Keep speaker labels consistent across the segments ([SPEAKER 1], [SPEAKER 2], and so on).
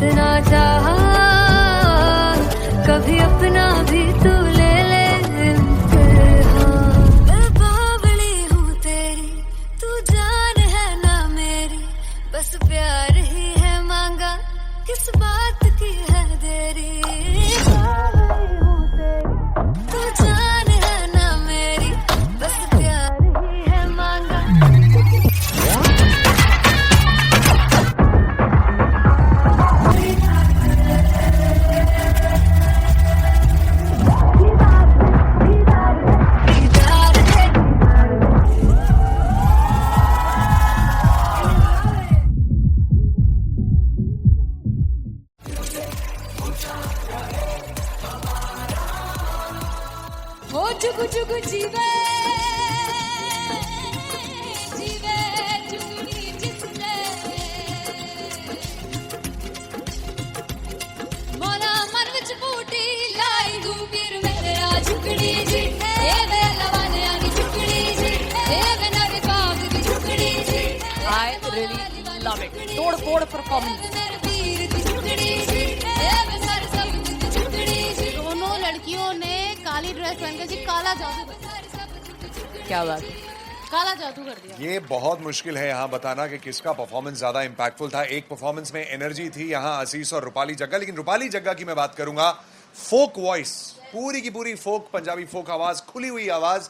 [SPEAKER 1] इतना चाहा, कभी अपना भी तू ले ले इम्तिहान। मैं बावली हूँ तेरी, तू जान है ना मेरी, बस प्यार ही है मांगा, किस बात की है देरी। बावली हूँ तेरी, तू जान है ना मेरी, बस प्यार ही है मांगा। हो जुगु जुगु जीवे जीवे जुगनी जिसने, मोला मन विच बूटी लाई गुबीर मेरे आ झुकड़ी जी, ए वे लवाने आनी झुकड़ी जी, ए वे नवी बाग दी झुकड़ी जी।
[SPEAKER 2] I really love it. तोड़ फोड़ परफॉर्मेंस।
[SPEAKER 3] दोनों लड़कियों ने काली ड्रेस पहनकर जी काला जादू कर दिया।
[SPEAKER 2] क्या बात है।
[SPEAKER 3] काला जादू कर दिया।
[SPEAKER 4] ये बहुत मुश्किल है यहाँ बताना कि किसका परफॉर्मेंस ज्यादा इंपैक्टफुल था। एक परफॉर्मेंस में एनर्जी थी यहाँ असीस और रूपाली जग्गा, लेकिन रूपाली जग्गा की मैं बात करूंगा, फोक वॉइस, पूरी की पूरी फोक, पंजाबी फोक आवाज, खुली हुई आवाज।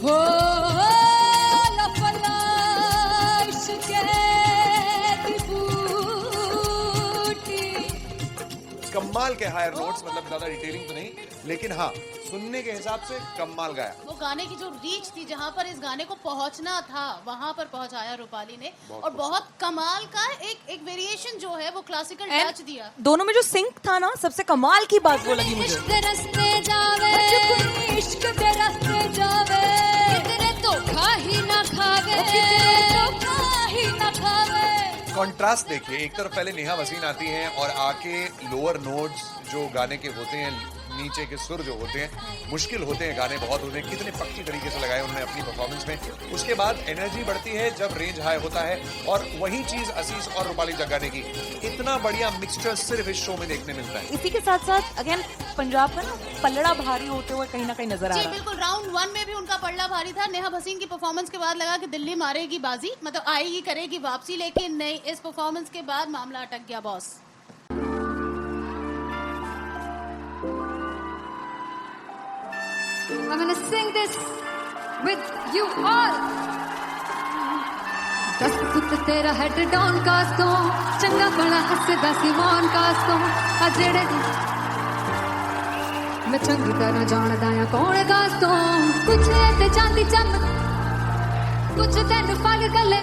[SPEAKER 4] कमाल के हायर नोट्स, मतलब ज्यादा डिटेलिंग तो नहीं, लेकिन हाँ सुनने के हिसाब से कमाल गाया।
[SPEAKER 3] वो गाने की जो रीच थी, जहाँ पर इस गाने को पहुंचना था वहां पर पहुंचाया रूपाली ने, और बहुत कमाल का एक वेरिएशन जो है वो क्लासिकल टच दिया।
[SPEAKER 2] दोनों में जो सिंक था ना, सबसे कमाल की बात वो लगी मुझे।
[SPEAKER 1] इश्क दे रस्ते जावे, इश्क दे रस्ते जावे, कितने धोखा ही ना खावे, कितने धोखा ही ना खावे।
[SPEAKER 4] कॉन्ट्रास्ट देखिए, एक तरफ पहले नेहा वसीन आती हैं और आके लोअर नोट्स जो गाने के होते हैं, नीचे के सुर जो होते हैं, मुश्किल होते हैं, गाने बहुत होते हैं, कितने पक्की तरीके से लगाए उन्होंने अपनी परफॉर्मेंस में। उसके बाद एनर्जी बढ़ती है जब रेंज हाई होता है, और वही चीज असीस और रूपाली जग्गा ने की। इतना बढ़िया मिक्सचर सिर्फ इस शो में देखने मिलता है।
[SPEAKER 2] इसी के साथ साथ अगेन पंजाब का ना पलड़ा भारी होते हुए कहीं ना कहीं नजर आ
[SPEAKER 3] जी
[SPEAKER 2] रहा है।
[SPEAKER 3] बिल्कुल, राउंड 1 में भी उनका पलड़ा भारी था। नेहा भसीन की परफॉर्मेंस के बाद लगा कि दिल्ली मारेगी बाजी, मतलब आएगी करेगी वापसी, लेकिन नहीं, इस परफॉर्मेंस के बाद मामला अटक गया boss.
[SPEAKER 1] I'm gonna sing this with you all. दस फुट तेरा हेड डाउन कास तो, चंगा बड़ा हसदा सिमोन कास तो, आ जेड़े मैं चंगी तरह जानदा आ कौन कास तो। कुछ ते चांदी चम, कुछ तेन फल गले,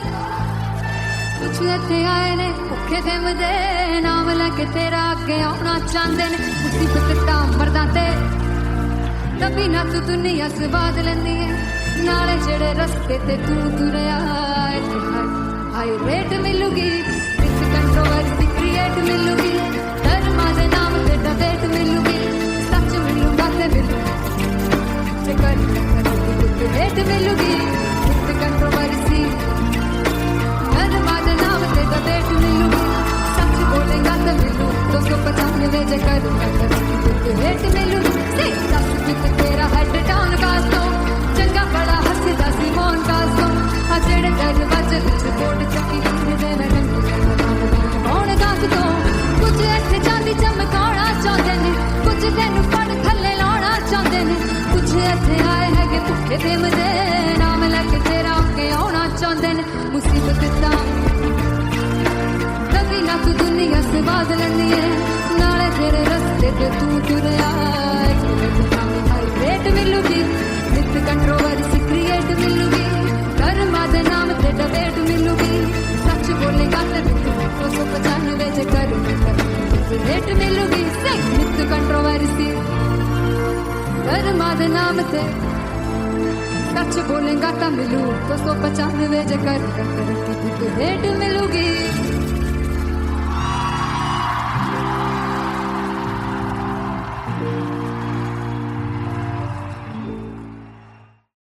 [SPEAKER 1] कुछ इत्थे आए ने भुखे फिमदे, नाम लैके तेरा अगे आउणा चाहंदे ने। मुसीबत तां मरदा ते तभी ना तू दुनिया स्वाद लेंदी है, नाले जेड़े रस्ते ते तू तुरया, हाई रेट मिलूगी, विच कंट्रोवर्सी क्रिएट मिलूगी, धर्मा दे नाम ते डिबेट मिलूगी, सच मिलूगा ते मिलूगी, रेट मिलूगी, विच कंट्रोवर्सी, धर्मा दे नाम ते डिबेट मिलूगी, सच बोलेगा तो मिलू 295 जे करूंगा रेट मिलूगी। तेरा हेड डाउन कास्तो, चंगा बड़ा हसदा सिमोन कास्तो, आ जेड़े दरवाजे विच बोर्ड चक्की दे मैं कौन कास्तो। कुछ इत्थे चांदी चमकाना चाहते ने, कुछ तेनू फड़ थल्ले लाना चाहते ने, कुछ इत्थे आए हैगे भुखे फिमदे, नाम लैके तेरा अगे आउणा चाहते ने। मुसीबत तां तभी ना तू दुनिया स्वाद लैंदी है, नाले तेरे रस्ते ते तू तुरया, रेट मिलूगी, विथ कंट्रोवर्सी क्रिएट मिलूगी, धर्मा दे नाम ते डिबेट मिलूगी, सच बोलेगा ते 295 जे करूंगा रेट मिलूगी, विथ कंट्रोवर्सी, धर्मा दे नाम ते सच बोलेगा तो मिलू 295 जे करूंगा रेट मिलूगी।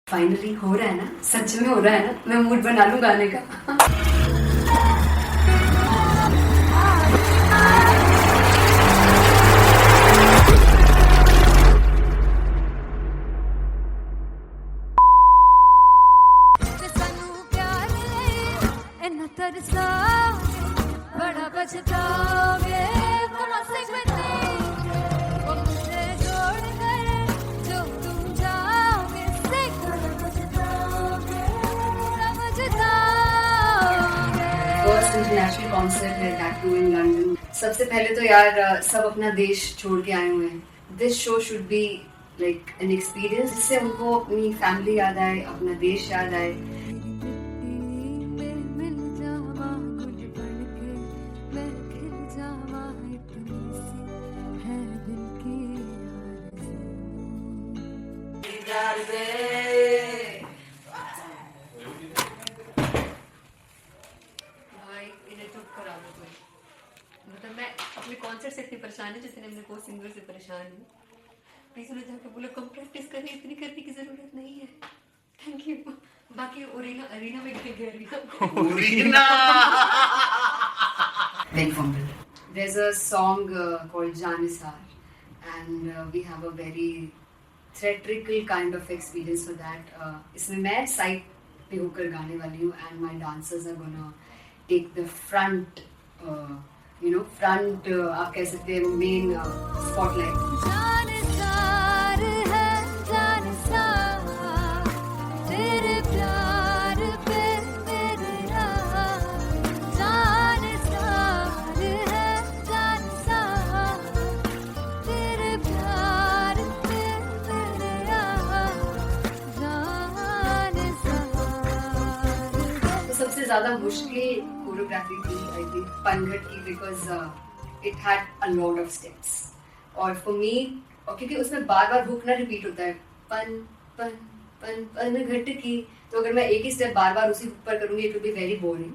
[SPEAKER 5] फाइनली हो रहा है ना, सच में हो रहा है ना, मैं मूड बना लूं गाने का।
[SPEAKER 1] तरसाओगे, बड़ा पछताओगे, come on sing with me, वो मुझे छोड़ कर जो तुम जाओगे, sing, बड़ा पछताओगे, समझताओगे।
[SPEAKER 5] फर्स्ट इंटरनेशनल कॉन्सर्ट है दैट टू इन लंदन। सबसे पहले तो यार सब अपना देश छोड़ के आए हुए हैं। This show should be like an experience जिससे उनको अपनी फैमिली याद आए, अपना देश याद आए।
[SPEAKER 1] मिल जावा गुल बनके, मैं खिल जावा इतनी सी है दिल की आरज़ू।
[SPEAKER 5] भाई इन्हें चुप करा दो कोई। मतलब मैं अपने कॉन्सर्ट से इतनी परेशान है जितने अपने को सिंगर से परेशान हूँ। प्लीज उन्हें जाकर बोलो कम प्रैक्टिस करनी, इतनी करने की जरूरत नहीं है। Thank you. बाकी अरीना में गए arena very humble. There's a song called Janisar and we have a very theatrical kind of experience for that. इसमें मैं साइड पे होकर गाने वाली हूँ and my dancers are gonna take the front आप कह सकते हैं मेन स्पॉटलाइट।
[SPEAKER 1] जानसार है जानसार, तेरे प्यार पे मेरे राज। जानसार है जानसार, तेरे प्यार पे मेरे राज। जानसार।
[SPEAKER 5] तो सबसे ज्यादा मुश्किल कोरियोग्राफी थी आई थिंक पनघट की, because it had a lot of steps और फॉर मी, और क्योंकि उसमें बार बार हुक ना रिपीट होता है, पन पन पन पनघट की, तो अगर मैं एक ही स्टेप बार बार उसी हुक पर करूंगी it will be very boring.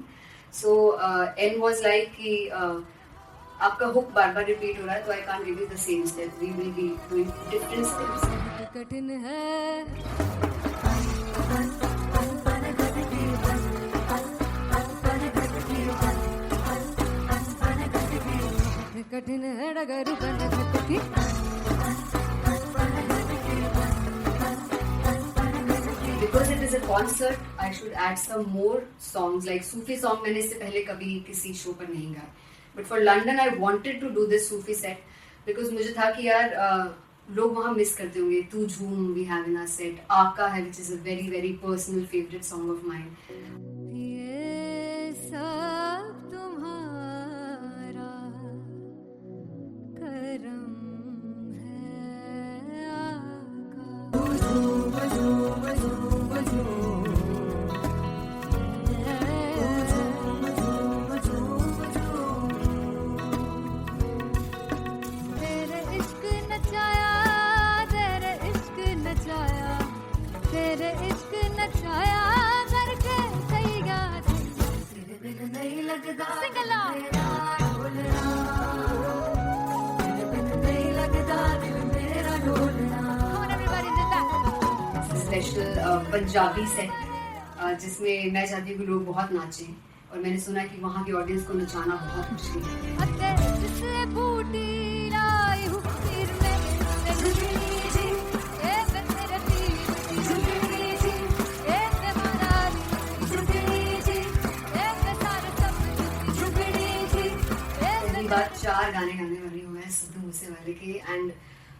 [SPEAKER 5] So and was like कि आपका हुक बार बार रिपीट हो रहा है तो I can't give you the same step, we will be doing different steps.
[SPEAKER 1] कठिन है कठिन है डगर बनघट की।
[SPEAKER 5] Because it is a concert, I should add some more songs like Sufi song. मैंने इससे पहले कभी किसी शो पर नहीं गाया, but for London I wanted to do this Sufi set because मुझे था कि यार लोग वहाँ मिस करते होंगे। तू झूम we have in our set, आका है which is a very very personal favorite song of mine.
[SPEAKER 1] ये सब तुम्हारा करम है तेरे इश्क नचाया, तेरे इश्क नचाया, तेरे इश्क नचाया करके तैयार। तेरे बिन नहीं लगता सिंगला
[SPEAKER 5] स्पेशल पंजाबी सेट जिसमें मैं चाहती हूँ कि लोग बहुत नाचें, और मैंने सुना कि वहाँ की ऑडियंस को नचाना बहुत मुश्किल है। पहली बार 4 गाने गाने वाली हूँ मैं सिद्धू मूसेवाले के, and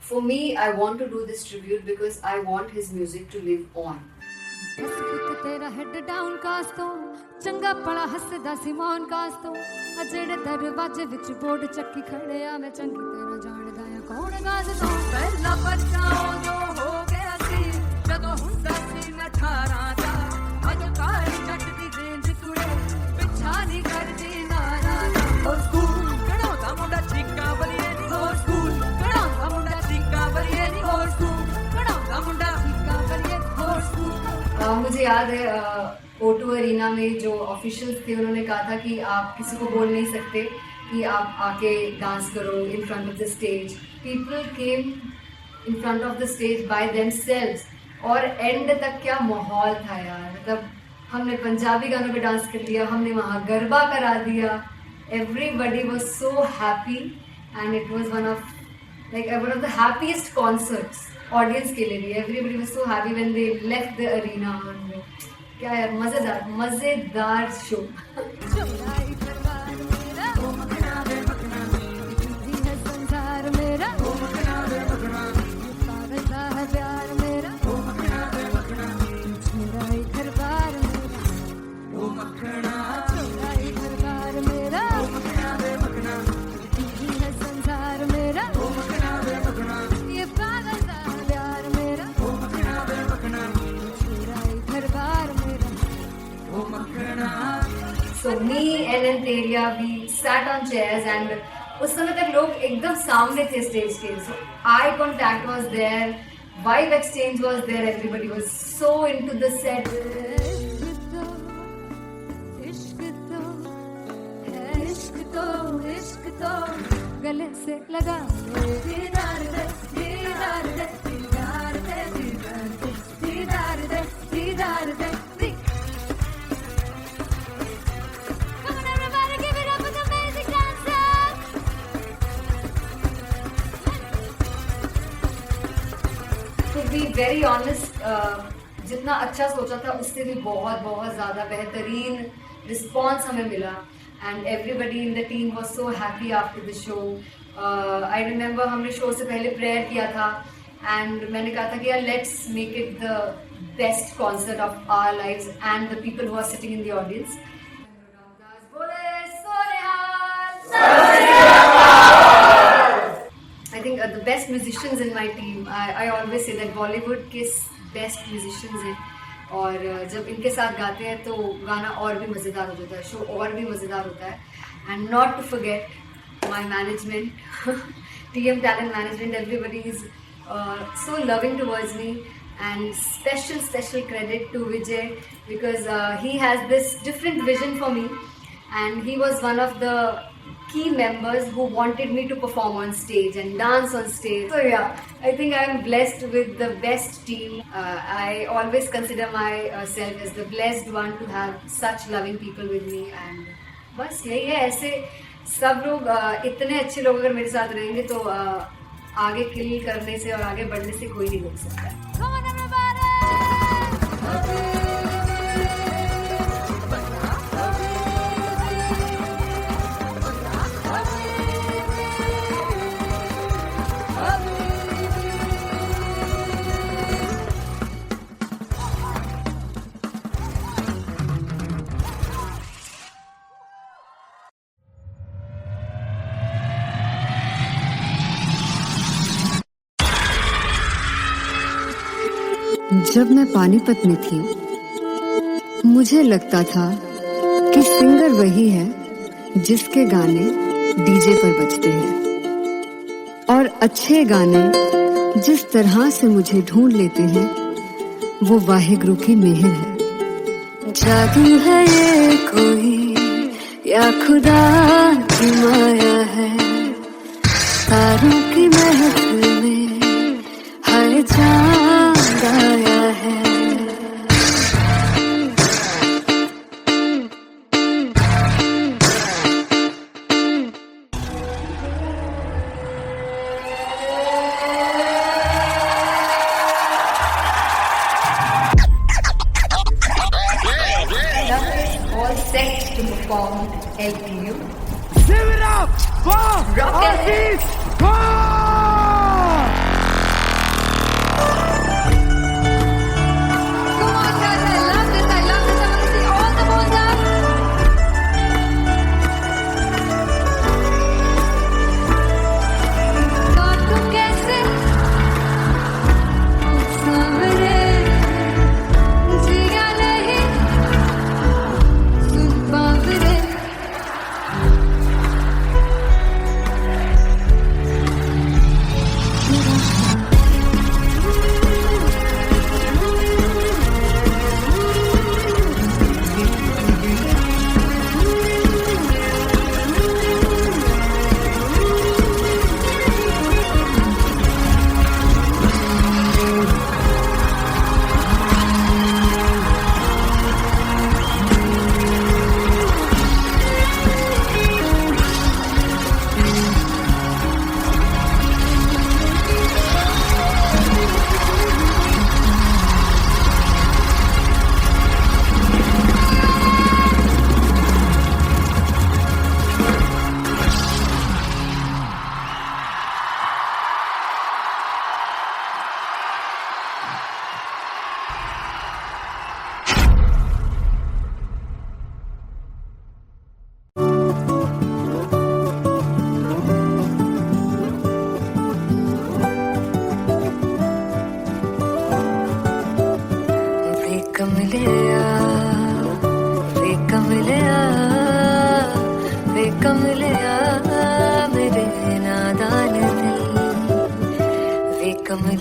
[SPEAKER 5] for me I want to do this tribute because I want his music to live on.
[SPEAKER 1] तेरा हेड डाउन कास तो चंगा पड़ा हसदा सिमोन कास तो अजड़े दरवाजे विच बोर्ड चक्की खड़े आ मैं चंगी तेरा जानदा या कौन गाज तो पहला बच्चा जो हो गया सी जदों हुंदा सी मैं 18 दा अज काली जट दी रेंज कुड़े पिछा नहीं करदी नारा ओ स्कूल कड़ाउंदा मुंडा चिक्का बलिए नी ओ स्कूल कड़ाउंदा मुंडा चिक्का बलिए नी ओ स्कूल कड़ाउंदा मुंडा चिक्का बलिए ओ स्कूल।
[SPEAKER 5] मुझे याद है O2 अरीना में जो ऑफिशियल्स थे उन्होंने कहा था कि आप किसी को बोल नहीं सकते कि आप आके डांस करो in front of the stage. People came in front of the stage by themselves, और एंड तक क्या माहौल था यार। मतलब हमने पंजाबी गानों पे डांस कर लिया, हमने वहाँ गरबा करा दिया, everybody was so happy and it was one of like one of the happiest concerts audience के लिए भी. Everybody was so happy when they left the arena. क्या यार मजेदार show. So me and Antelia, we sat on chairs and उस समय तक लोग एकदम सामने थे स्टेज के. So eye contact was there, vibe exchange was there, everybody was so into the set.
[SPEAKER 1] इश्क तो गले से लगा दीदार दे दीदार दे दीदार दे दीदार दे दीदार दे. Come on everybody, give it up for the amazing dancers.
[SPEAKER 5] To be very honest, जितना अच्छा सोचा था उससे भी बहुत बहुत ज़्यादा बेहतरीन रिस्पॉन्स हमें मिला. And everybody in the team was so happy after the show. I remember हमने शो से पहले प्रेयर किया था and मैंने कहा था कि यार let's make it the best concert of our lives and the people who are sitting in the audience. I think the best musicians in my team. I always say that Bollywood के best musicians हैं. और जब इनके साथ गाते हैं तो गाना और भी मज़ेदार हो जाता है, शो और भी मज़ेदार होता है. And not to forget my management, TM Talent Management, everybody is so loving towards me. And special credit to Vijay because he has this different vision for me and he was one of the key members who wanted me to perform on stage and dance on stage. So yeah, I think I am blessed with the best team. I always consider myself as the blessed one to have such loving people with me. And बस यही है, ऐसे सब लोग इतने अच्छे लोग अगर मेरे साथ रहेंगे तो आगे किल करने से और आगे बढ़ने से कोई नहीं रोक सकता है.
[SPEAKER 1] Come on everybody.
[SPEAKER 5] जब मैं पानीपत में थी मुझे लगता था कि सिंगर वही है जिसके गाने डीजे पर बजते हैं और अच्छे गाने जिस तरह से मुझे ढूंढ लेते हैं वो वाहिगुरु की मेहर है. जादू है ये कोई या खुदा की माया है, तारों की महफिल में हर चांद आया है. All set to perform LPU.
[SPEAKER 6] Give it up for
[SPEAKER 5] Rocket.
[SPEAKER 1] Come on guys, I love this. I want to see all the balls up. God tu kaise सामने जिया नहीं सुन बाबरे.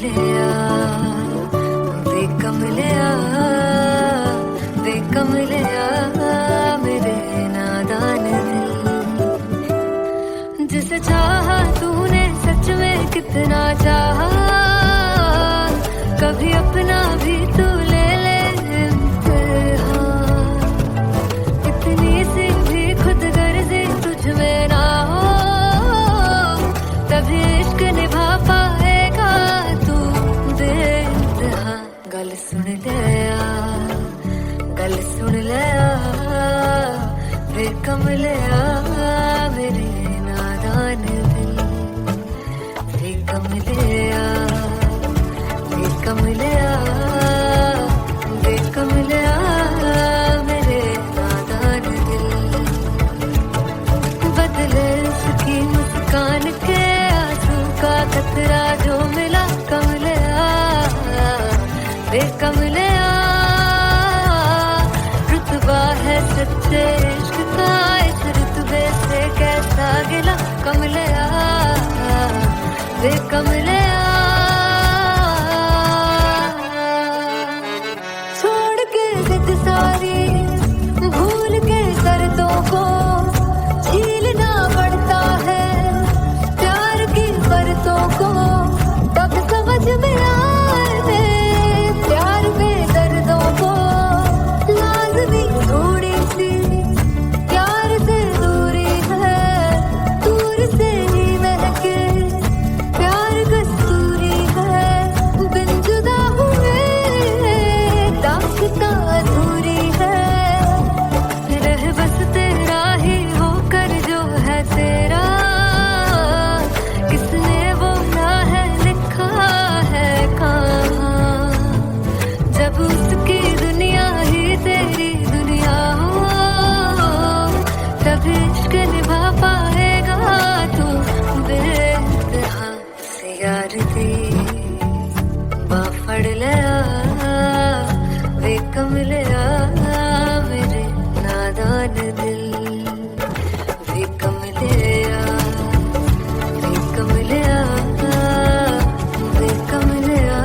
[SPEAKER 1] कमलिया वे कमलिया वे कमलिया मेरे नादान दिल जिसे चाहा तूने सच में कितना चाहा कभी अपना भी तू ले ले इम्तिहान इतनी सी भी खुद गर्जी तुझ में ना हो तभी इश्क निभा पाएगा तू बेइंतहा गल सुन लिया वे कमलिया मेरे नादान दिल वे कमलिया वे कमलिया वे कमलिया मेरे नादान दिल बदले उसकी मुस्कान के आंसू का कतरा जो मिला कमलिया वे कमलिया रुतबा है सच्चे इश्क का इस रुतबे से कैसा गिला कमलिया वे कमलिया छोड़ के जिद सारी भूल के शर्तों को झीलना पड़ता है प्यार की परतों को तब समझ में आए प्यार में दर्दों को लाज़मी थोड़ी सी प्यार से दूरी है दूर से ही महके प्यार कस्तूरी है बिन जुदा हुए दास्तां अधूरी है रह बस तेरा ही होकर जो है तेरा किसने बोला है लिखा है कहाँ जब उसकी दुनिया ही तेरी दुनिया हो तब इश्क निभा पाएगा तू बेइंतहा से यार दी बाफड़ लिया वे कमलिया मेरे नादान दिल वे कमलिया वे कमलिया वे कमलिया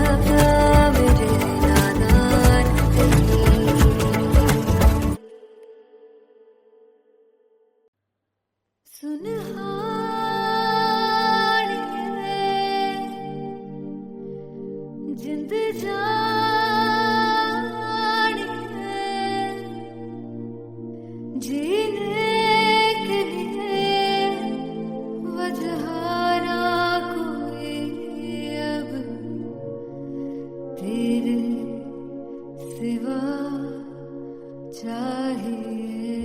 [SPEAKER 1] मेरे नादान दिल सुनहानिए जिंद जानिए जीने के लिए वजह ना कोई अब तेरे सिवा चाहिए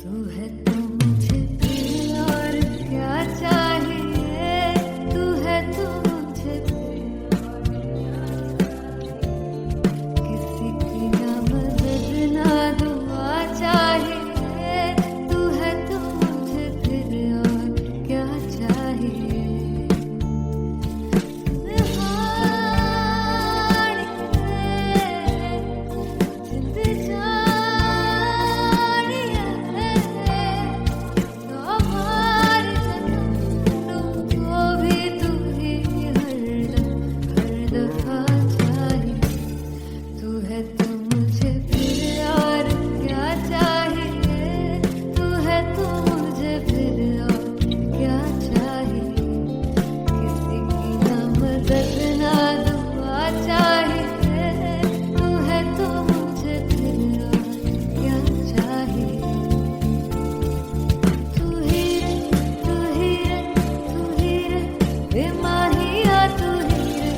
[SPEAKER 1] तू है तो मुझे और क्या चाहिए तू है तो मुझे किसी की ना मदद ना दुआ चाहिए तू है तो मुझे फिर और क्या चाहिए जिंद जानिए हमारे को भी तू ही हर दफा चाहिए तू है तो मुझे फिर और क्या चाहिए तू है तो मुझे फिर और क्या चाहिए किसी की ना मदद ना दुआ चाहिए तू है तो मुझे फिर और क्या चाहिए तू ही रे तू ही रे तू ही रे बेमाहिया तू ही रे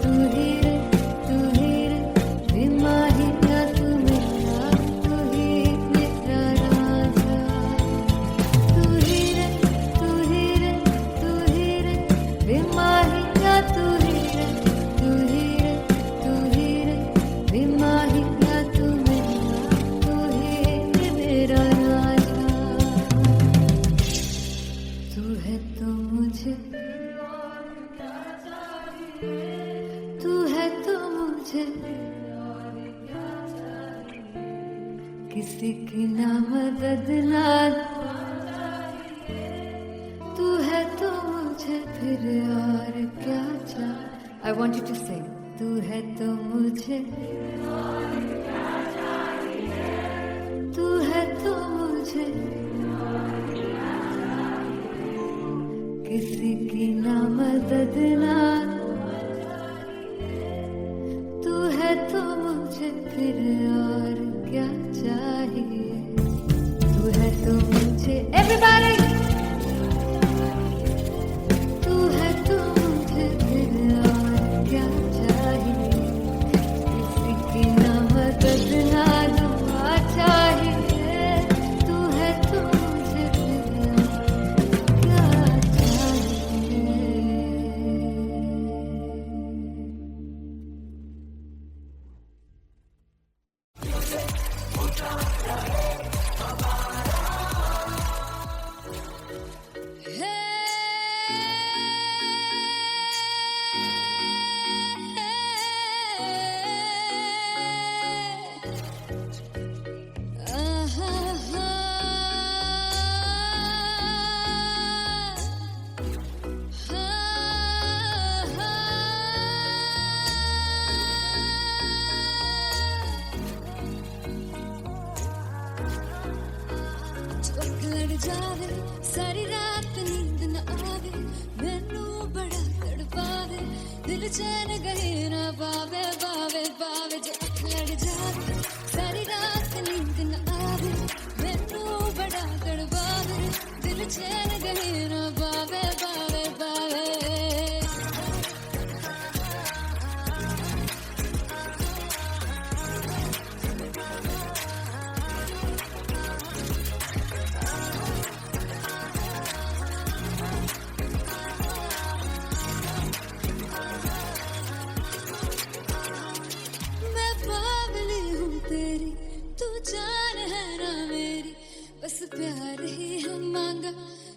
[SPEAKER 1] तू ही रे तू ही रे बेमाहिया तू मेरा राजा तू ही रे तू ही रे तू ही रे बेमाहिया तू ही रे तू ही रे तू ही रे बेमाहिया तू मेरा राजा तू है तो मुझे तू है तो मुझे किसी की ना मदद ना तू फिर और क्या चाह. I want you to sing. तू है तो मुझे, तू है तो मुझे, किसी की ना मदद ना, तू है तो मुझे फिर और क्या चाहिए. तू है तो मुझे, everybody. तू है तो मुझे फिर और क्या चाहिए. किसी की ना मदद ना दुआ चाहिए. तू है तो मुझे फिर और क्या चाहिए. लड़ जावे सारी रात नींद न आवे, मैनू बड़ा तड़पावे, दिल चैन गहे ना पावे पावे पावे. जो अख लड़ जावे सारी रात नींद न आवे, मैनू बड़ा तड़पावे, दिल चैन गहे ना पावे पावे पावे. मैं बावली हूँ तेरी, तू जान है ना मेरी, बस प्यार ही हम मांगा,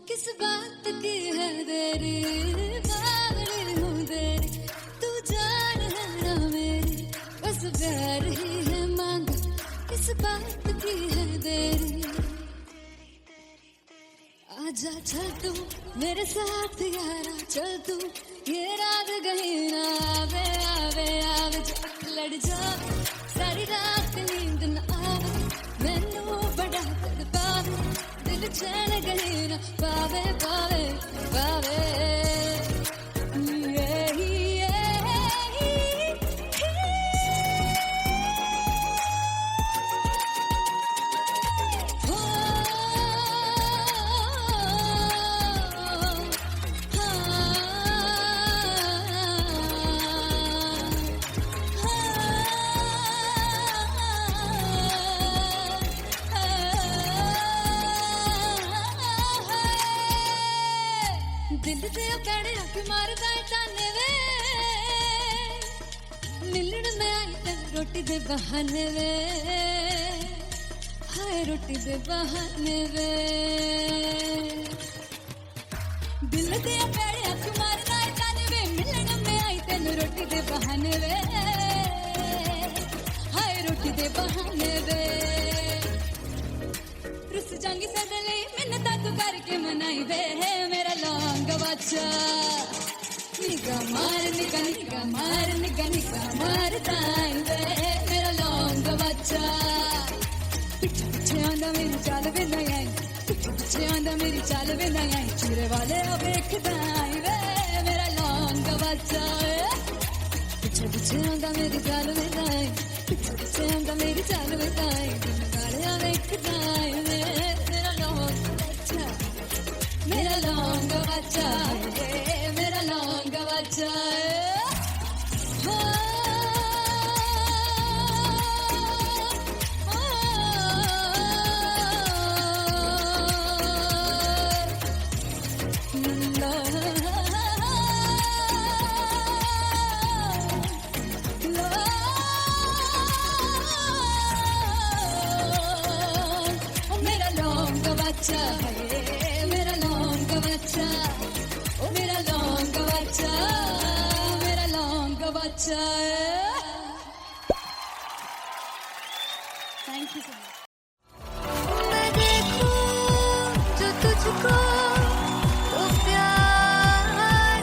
[SPEAKER 1] किस बात की है देरी. बावली हूँ तेरी, तू जान है ना मेरी, बस प्यार ही है मांगा, किस बात की है देरी. आजा चल तू मेरे साथ यारा, चल तू ये रात गही ना आवे आवे आवे. जो अख लड़ जावे सारी रात नींद न आवे, मैनू बड़ा तड़पावे, दिल चैन गही ना पावे पावे पावे. दिल ते पैड़े रख मारदा है ताने वे, मिलन में आई तेन रोटी दे बहाने वे, हाय रोटी दे बहाने वे. दिल ते पैड़े रख मारदा है ताने वे, मिलन में आई तेन रोटी दे बहाने वे, हाय रोटी दे बहाने वे. रुस जांगी सदले मिन्नता तू करके मनाई वे, मेरा लौंग बच्चा. निगा मार निगा निगा मार निगा निगा मार ताई वे, मेरा लौंग बच्चा. पिछे पिछे आंदा मेरी चाल वे ना आई, पिछे पिछे आंदा मेरी चाल वे ना आई, चूरे वाले वेखदा आई वे, मेरा लौंग बच्चा. पिछे पिछे आंदा मेरी चाल वे ना आई, पिछे पिछे आंदा मेरी चाल वे ना आई, दिन वाले वेखदा आई वे, मेरा लौंग बच्चा, मेरा लौंग बच्चा, मेरा लौंग बच्चा. मेरा लौंग बच्चा है, मेरा लौंग बच्चा, ओ मेरा लौंग बच्चा, मेरा लौंग बच्चा. Thank you so much. मैं देखूं जो तुझको तो प्यार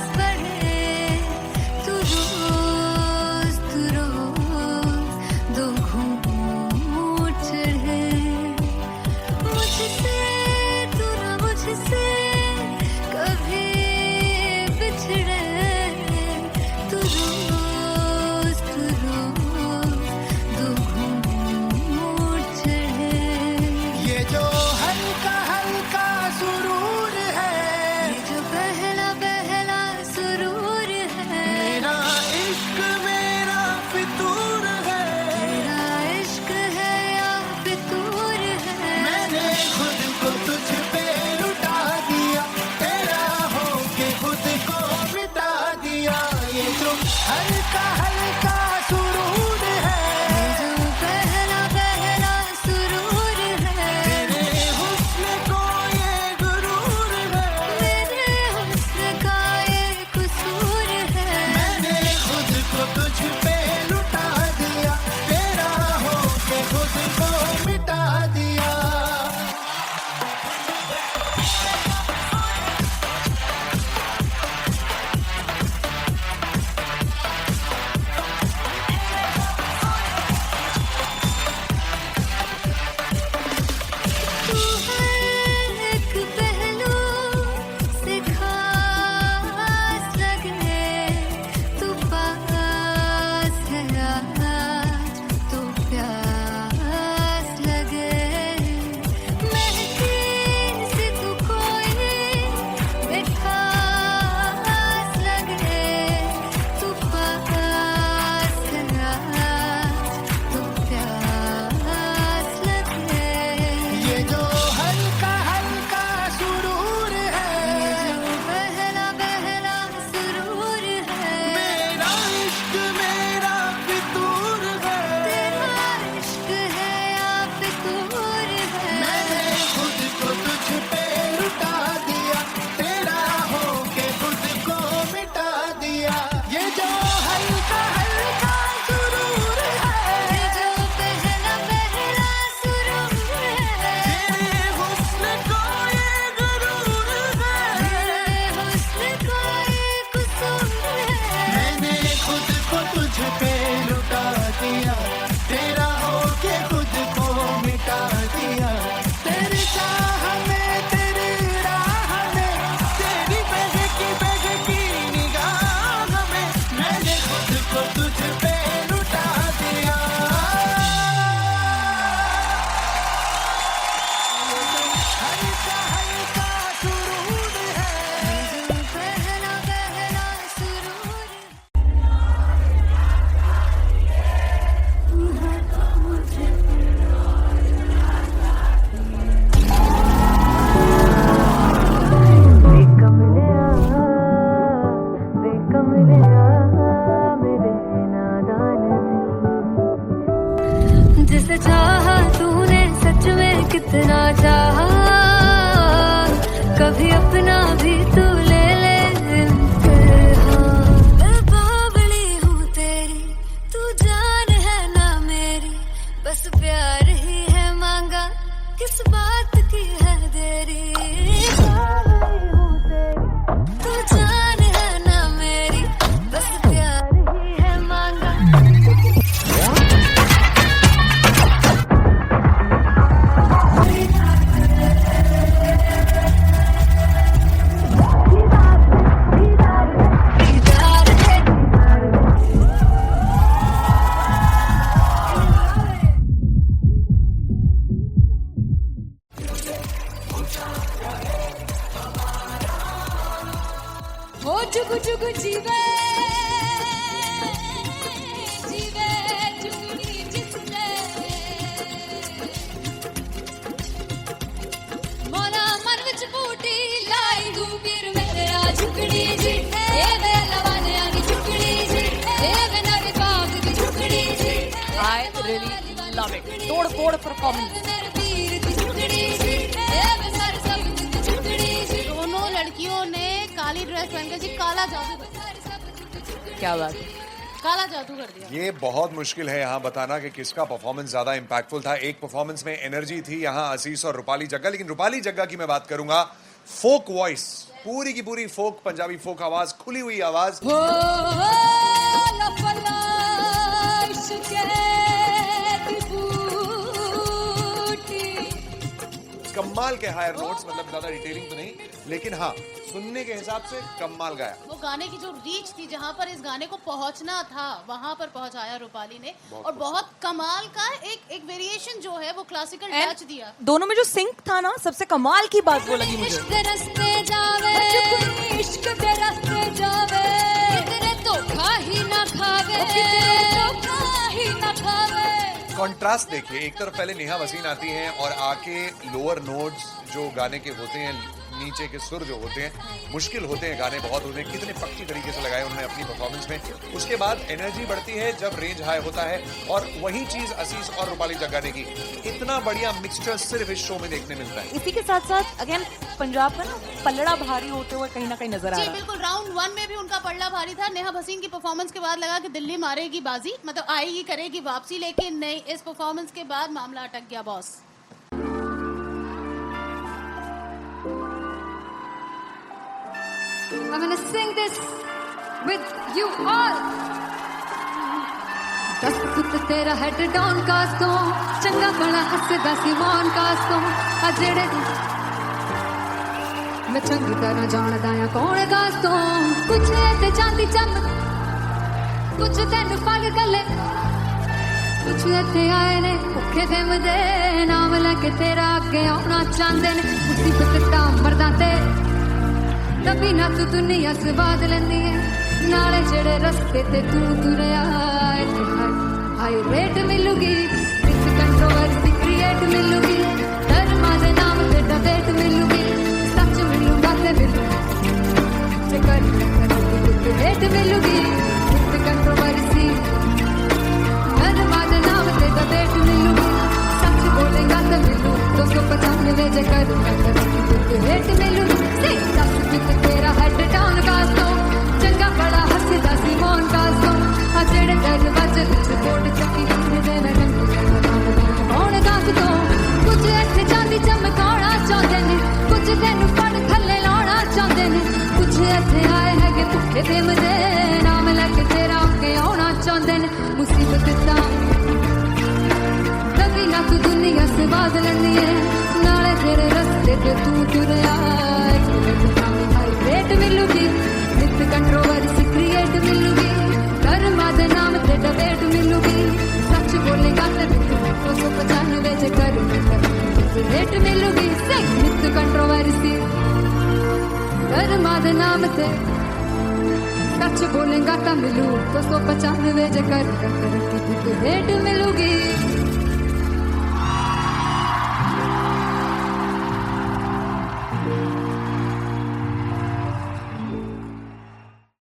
[SPEAKER 7] दिया, तेरा होके खुद को मिटा दिया। तेरी चाह में, तेरी राह में, तेरी बहकी निगाह में मैंने खुद को तुझ पे लुटा दिया। हल्का हल्का सुरूर है,
[SPEAKER 1] पहला पहला सुरूर जिसे चाहा तूने सच में कितना चाहा, कभी अपना भी तू ले ले इम्तिहान। मैं बावली हूँ तेरी, तू जान है ना मेरी, बस प्यार ही है मांगा, किस बात की है देरी। बावली हूँ तेरी, तू जान है ना मेरी, बस प्यार ही है मांगा। ओ जुग जुग जीवे जीवे जुगनी जिसने मोला मन विच बूटी लाई हूँ वीर मेरा झुकड़ी जी, ए वे लवानिया की झुकड़ी जी, ए वे नरी बाग की झुकड़ी जी।
[SPEAKER 2] I really love it. तोड़-फोड़ performance.
[SPEAKER 1] मेरे वीर की झुकड़ी जी, ए वे सर सब की झुकड़ी जी।
[SPEAKER 3] दोनों लड़कियों ने काली ड्रेस पहनकर जी काला जादू कर दिया।
[SPEAKER 2] क्या बात है।
[SPEAKER 3] काला जादू कर दिया।
[SPEAKER 4] ये बहुत मुश्किल है यहाँ बताना कि किसका परफॉर्मेंस ज्यादा इंपैक्टफुल था। एक परफॉर्मेंस में एनर्जी थी यहाँ असीस और रूपाली जग्गा, लेकिन रूपाली जग्गा की मैं बात करूंगा फोक वॉइस, पूरी की पूरी फोक, पंजाबी फोक आवाज, खुली हुई आवाज।
[SPEAKER 1] हो लफला इश्क़ की बूटी।
[SPEAKER 4] कमाल के हायर नोट्स, मतलब ज्यादा डिटेलिंग तो नहीं, लेकिन हाँ सुनने के हिसाब से कमाल गाया।
[SPEAKER 3] वो गाने की जो रीच थी, जहाँ पर इस गाने को पहुंचना था वहां पर पहुंचाया रूपाली ने, और बहुत कमाल का एक वेरिएशन जो है वो क्लासिकल टच दिया।
[SPEAKER 2] दोनों में जो सिंक था ना, सबसे कमाल की बात वो लगी मुझे।
[SPEAKER 1] इश्क़ रस्ते जावे, इश्क़ के रस्ते जावे, कितने धोखा ही ना खावे, धोखा ही ना खावे।
[SPEAKER 4] कॉन्ट्रास्ट देखिए, एक तरफ पहले नेहा वसीन आती हैं और आके लोअर नोट्स जो गाने के होते हैं, नीचे के सुर जो होते हैं, मुश्किल होते हैं, गाने बहुत होते हैं, कितने पक्की तरीके से लगाए उन्होंने अपनी परफॉर्मेंस में। उसके बाद एनर्जी बढ़ती है जब रेंज हाई होता है, और वही चीज असीस और रूपाली जग्गा ने की। इतना बढ़िया मिक्सचर सिर्फ इस शो में देखने मिलता है।
[SPEAKER 2] इसी के साथ साथ अगेन पंजाब का ना पलड़ा भारी होते हुए कहीं ना कहीं नजर आ
[SPEAKER 3] जी
[SPEAKER 2] रहा है।
[SPEAKER 3] बिल्कुल, राउंड 1 में भी उनका पलड़ा भारी था। नेहा भसीन की परफॉर्मेंस के बाद लगा कि दिल्ली मारेगी बाजी, मतलब आएगी, करेगी वापसी, लेकिन नहीं, इस परफॉर्मेंस के बाद मामला अटक गया boss.
[SPEAKER 1] I'm gonna sing this with you all. दस फुट तेरा हेड डाउन कास्तों, चंगा बड़ा हसदा सिमोन कास्तों, आ जेड़े मैं चंगी तरह जानदा आ कौन कास्तों। कुछ ते चांदी चमक, कुछ तेन फल गले, कुछ इत्थे आए ने भुखे फिमदे, नाम लैके तेरा अगे आउणा चाहंदे ने। मुसीबत तां मरदा ते तभी ना तू दुनिया स्वाद लेंदी है, नाले जेड़े रस्ते ते तू तुरया, हाई रेट मिलूगी, विच कंट्रोवर्सी क्रिएट मिलूगी, धर्मा दे नाम ते डिबेट मिलूगी, सच मिलूगा ते मिलूगी, ते कर रेट मिलूगी, विच कंट्रोवर्सी, धर्मा दे नाम ते डिबेट मिलूगी, सच बोलेगा ते मिलू 295 जे कर रेट मिलूगी। तेरा हेड डाउन कास्तों, चंगा बड़ा हसदा सिमोन कास्तों, आ जेड़े दरवाजे विच कोट चक्की रखदे मैं कौन कास्तों। कुछ इत्थे चांदी चमकाउणा चाहुंदे ने, कुछ तैनूं फड़ थल्ले लाउणा चाहुंदे ने, कुछ इत्थे आए हैगे भुखे फिमदे, नाम लैके तेरा अगे आउणा चाहुंदे ने। मुसीबत तां दुनिया स्वाद लेंदी है नाले तेरे रस्ते ते तू तुरया हाईरेट मिलूगी विद कंट्रोवर्सी क्रिएट मिलूगी कर्मा दे नाम ते डिबेट मिलूगी सच बोलेगा ते 295 जे कर रेट मिलूगी विद कंट्रोवर्सी कर्मा दे नाम ते सच बोलेगा तो मिलू 295 जे कर रेट मिलूगी